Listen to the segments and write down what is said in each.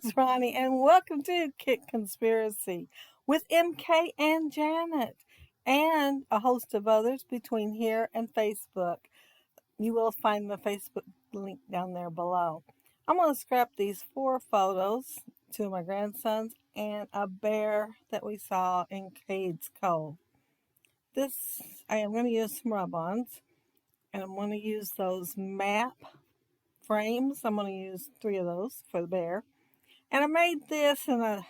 is Ronnie, and welcome to Kit Conspiracy with MK and Janet, and a host of others between here and Facebook. You will find the Facebook link down there below. I'm going to scrap these four photos, two of my grandsons, and a bear that we saw in Cades Cove. This, I am going to use some rub-ons, and I'm going to use those map frames. I'm going to use three of those for the bear. And I made this and I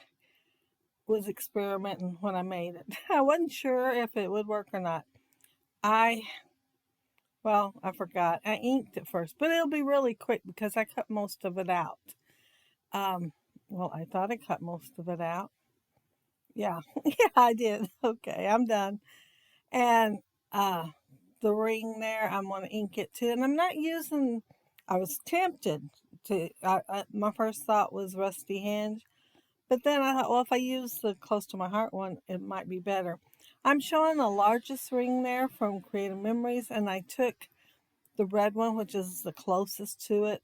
was experimenting when I made it. I wasn't sure if it would work or not. I, I forgot. I inked it first, but it'll be really quick because I cut most of it out. Um, I thought I cut most of it out. Yeah, yeah, I did. Okay, I'm done. And uh, the ring there, I'm going to ink it too. And I'm not using, I was tempted to, my first thought was rusty hinge. But then I thought, well, if I use the close to my heart one, it might be better. I'm showing the largest ring there from Creative Memories, and I took the red one, which is the closest to it,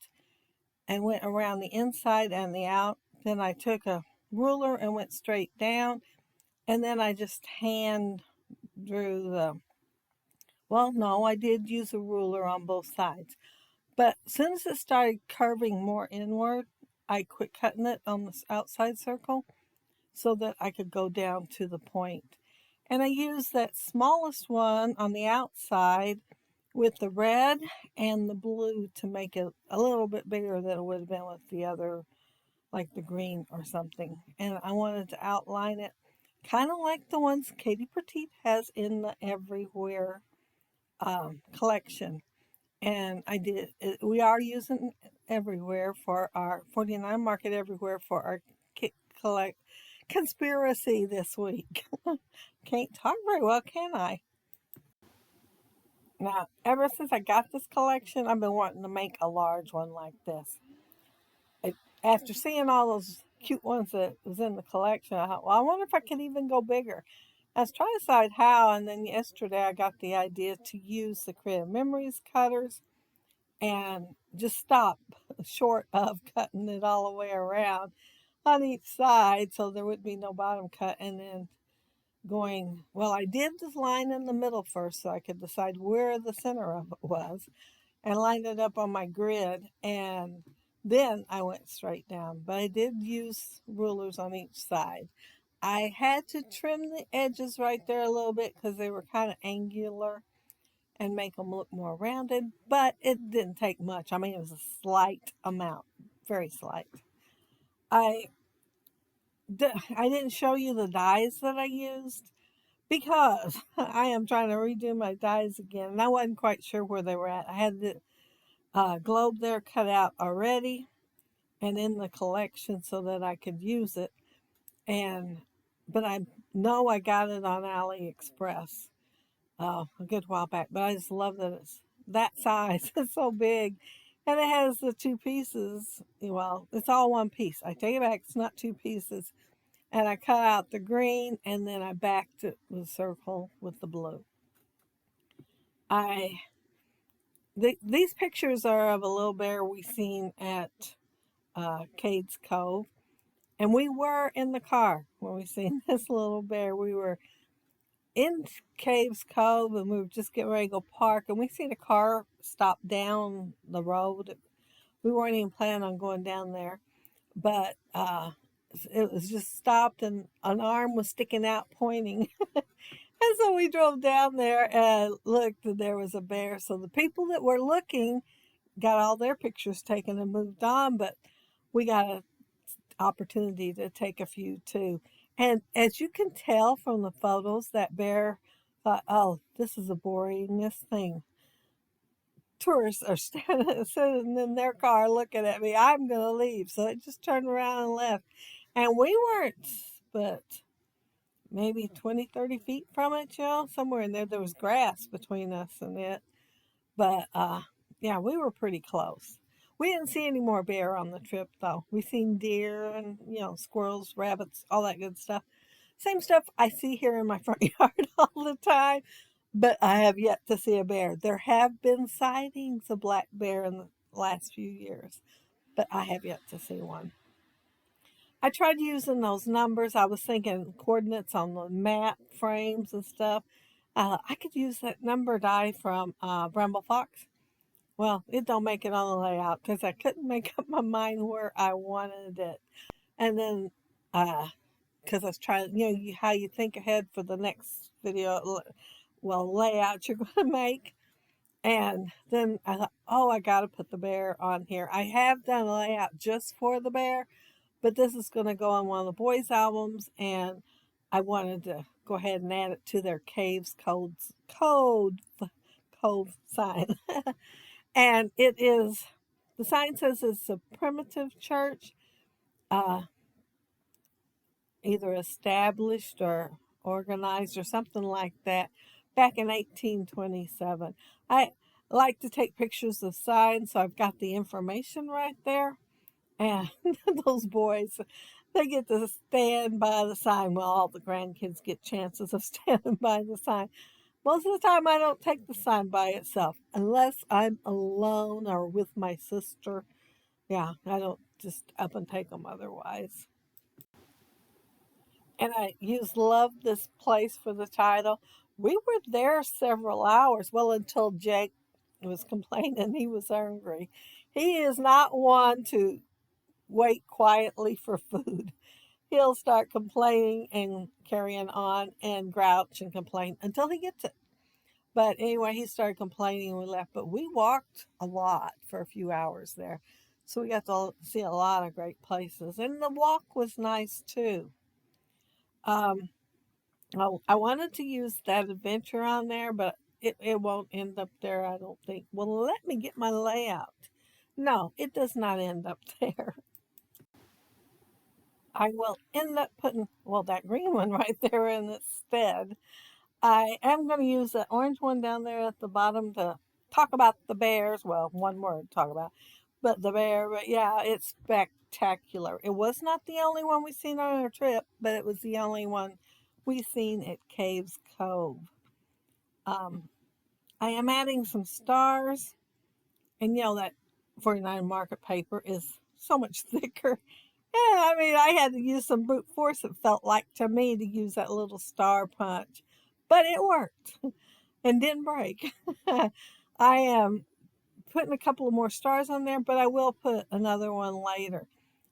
and went around the inside and the out. Then I took a ruler and went straight down, and then I just hand drew the, no, I did use a ruler on both sides. But as soon as it started curving more inward, I quit cutting it on the outside circle so that I could go down to the point. And I used that smallest one on the outside with the red and the blue to make it a little bit bigger than it would have been with the other, like the green or something. And I wanted to outline it kind of like the ones Katie Petit has in the Everywhere collection. And I did, we are using Everywhere for our 49 Market Everywhere for our kit collect conspiracy this week. Can't talk very well, can I? Now, ever since I got this collection, I've been wanting to make a large one like this. It, After seeing all those cute ones that was in the collection, I thought, well, I wonder if I could even go bigger. I was trying to decide how, and then yesterday I got the idea to use the Creative Memories cutters and just stop short of cutting it all the way around on each side so there would be no bottom cut, and then I did this line in the middle first so I could decide where the center of it was and lined it up on my grid, and then I went straight down. But I did use rulers on each side. I had to trim the edges right there a little bit because they were kind of angular and make them look more rounded, but it didn't take much. I mean, it was a slight amount, very slight. I, I didn't show you the dies that I used because I am trying to redo my dies again, and I wasn't quite sure where they were at. I had the globe there cut out already and in the collection so that I could use it, and but I know I got it on AliExpress a good while back, but I just love that it's that size. It's so big. And it has the two pieces. Well, it's all one piece. I take it back, it's not two pieces. And I cut out the green and then I backed it with a circle with the blue. I these pictures are of a little bear we seen at Cades Cove. And we were in the car when we seen this little bear. We were in Caves Cove and we were just getting ready to go park, and we seen a car stop down the road. We weren't even planning on going down there, but it was just stopped and an arm was sticking out pointing. And so we drove down there and looked, and there was a bear. So the people that were looking got all their pictures taken and moved on, but we got an opportunity to take a few too. And as you can tell from the photos, that bear thought, oh, this is the boringest thing. Tourists are sitting in their car looking at me. I'm going to leave. So it just turned around and left. And we weren't, but maybe 20, 30 feet from it, somewhere in there. There was grass between us and it. But yeah, we were pretty close. We didn't see any more bear on the trip, though. We seen deer and, squirrels, rabbits, all that good stuff. Same stuff I see here in my front yard all the time, but I have yet to see a bear. There have been sightings of black bear in the last few years, but I have yet to see one. I tried using those numbers. I was thinking coordinates on the map frames and stuff. I could use that number die from Bramble Fox. Well, it don't make it on the layout because I couldn't make up my mind where I wanted it. And then, because I was trying, how you think ahead for the next video, well, layout you're going to make. And then I thought, oh, I got to put the bear on here. I have done a layout just for the bear, but this is going to go on one of the boys' albums, and I wanted to go ahead and add it to their caves code sign. And it is, the sign says it's a primitive church, uh, either established or organized or something like that, back in 1827. I like to take pictures of signs, so I've got the information right there. And those boys, they get to stand by the sign. Well, all the grandkids get chances of standing by the sign. Most of the time, I don't take the sign by itself unless I'm alone or with my sister. Yeah, I don't just up and take them otherwise. And I used love this place for the title. We were there several hours, well, until Jake was complaining he was hungry. He is not one to wait quietly for food. He'll start complaining and carrying on and grouch and complain until he gets it. But anyway, he started complaining and we left. But we walked a lot for a few hours there. So we got to see a lot of great places. And the walk was nice too. Um, I wanted to use that adventure on there, but it won't end up there, I don't think. Well, let me get my layout. No, it does not end up there. I will end up putting, well, that green one right there in its stead. I am going to use that orange one down there at the bottom to talk about the bears. Well, one word to talk about, but the bear. But yeah, it's spectacular. It was not the only one we seen on our trip, but it was the only one we seen at Caves Cove. Um, I am adding some stars, and that 49 market paper is so much thicker. Yeah, I mean, I had to use some brute force, it felt like to me, to use that little star punch. But it worked and didn't break. I am putting a couple of more stars on there, but I will put another one later.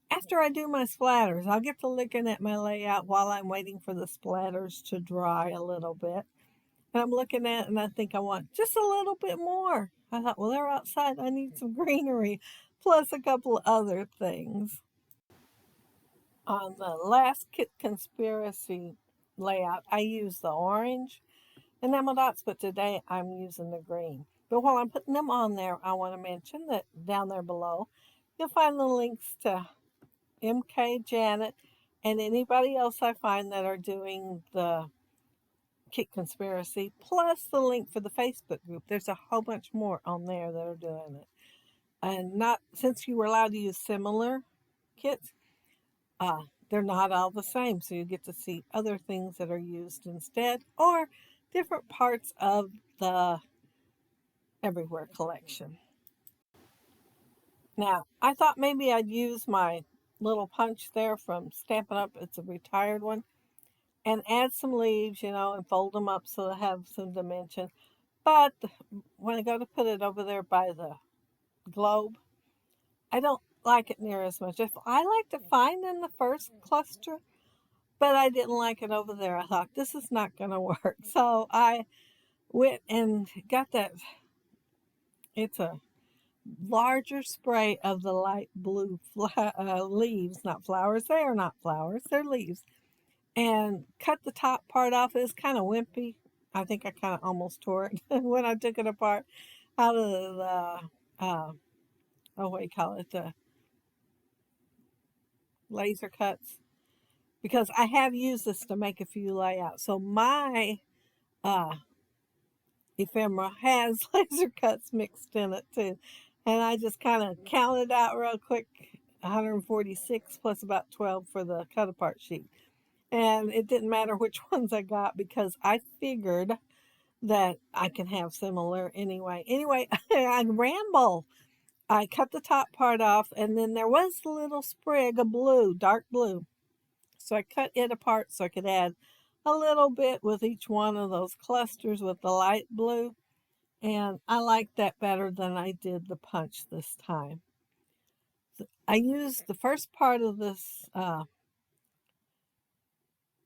After I do my splatters, I'll get to looking at my layout while I'm waiting for the splatters to dry a little bit. And I'm looking at it and I think I want just a little bit more. I thought, well, they're outside. I need some greenery, plus a couple of other things. On the last Kit Conspiracy layout, I used the orange enamel dots, but today I'm using the green. But while I'm putting them on there, I want to mention that down there below, you'll find the links to MK, Janet, and anybody else I find that are doing the Kit Conspiracy, plus the link for the Facebook group. There's a whole bunch more on there that are doing it. And not since you were allowed to use similar kits, they're not all the same. So you get to see other things that are used instead or different parts of the Everywhere collection. Now, I thought maybe I'd use my little punch there from Stampin' Up. It's a retired one. And add some leaves, and fold them up so they have some dimension. But when I go to put it over there by the globe, I don't like it near as much. If I like to find in the first cluster, but I didn't like it over there. I thought this is not going to work. So I went and got that. It's a larger spray of the light blue leaves, not flowers. They are not flowers, they're leaves. And cut the top part off. It's kind of wimpy. I think I kind of almost tore it when I took it apart out of the, what do you call it, the laser cuts. Because I have used this to make a few layouts. So my uh, ephemera has laser cuts mixed in it too. And I just kind of counted out real quick, 146 plus about 12 for the cut apart sheet. And it didn't matter which ones I got because I figured that I can have similar anyway. Anyway, I ramble. I cut the top part off, and then there was a little sprig of blue, dark blue. So I cut it apart so I could add a little bit with each one of those clusters with the light blue. And I liked that better than I did the punch this time. I used the first part of this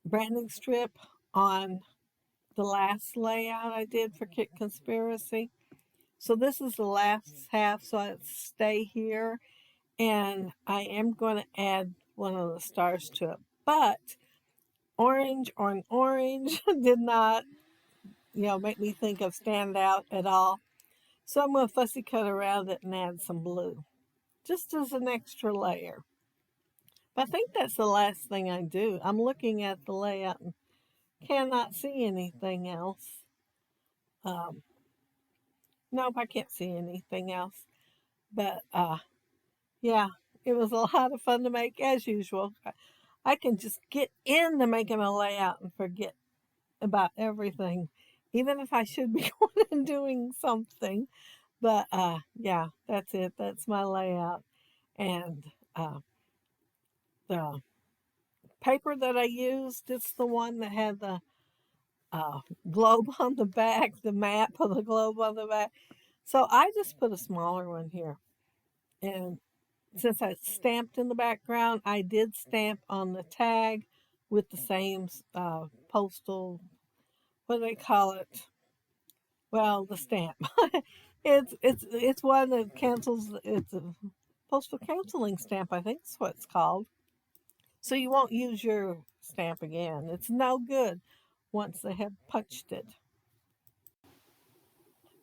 branding strip on the last layout I did for Kit Conspiracy. So this is the last half, so I stay here. And I am going to add one of the stars to it. But orange on orange did not, make me think of stand out at all. So I'm going to fussy cut around it and add some blue, just as an extra layer. But I think that's the last thing I do. I'm looking at the layout and cannot see anything else. Nope, I can't see anything else. But yeah, it was a lot of fun to make as usual. I can just get into making a layout and forget about everything, even if I should be going and doing something. But yeah, that's it. That's my layout. And the paper that I used, it's the one that had the globe on the back, the map of the globe on the back. So I just put a smaller one here. And since I stamped in the background, I did stamp on the tag with the same postal, what do they call it? Well, the stamp. it's one that cancels. It's a postal canceling stamp, I think that's what it's called. So you won't use your stamp again. It's no good once they have punched it.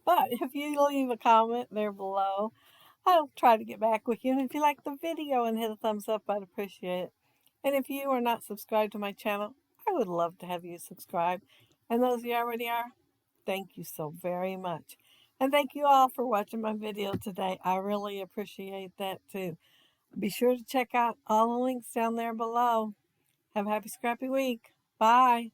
But if you leave a comment there below, I'll try to get back with you. And if you like the video and hit a thumbs up, I'd appreciate it. And if you are not subscribed to my channel, I would love to have you subscribe. And those of you already are, thank you so very much. And thank you all for watching my video today. I really appreciate that too. Be sure to check out all the links down there below. Have a happy scrappy week. Bye.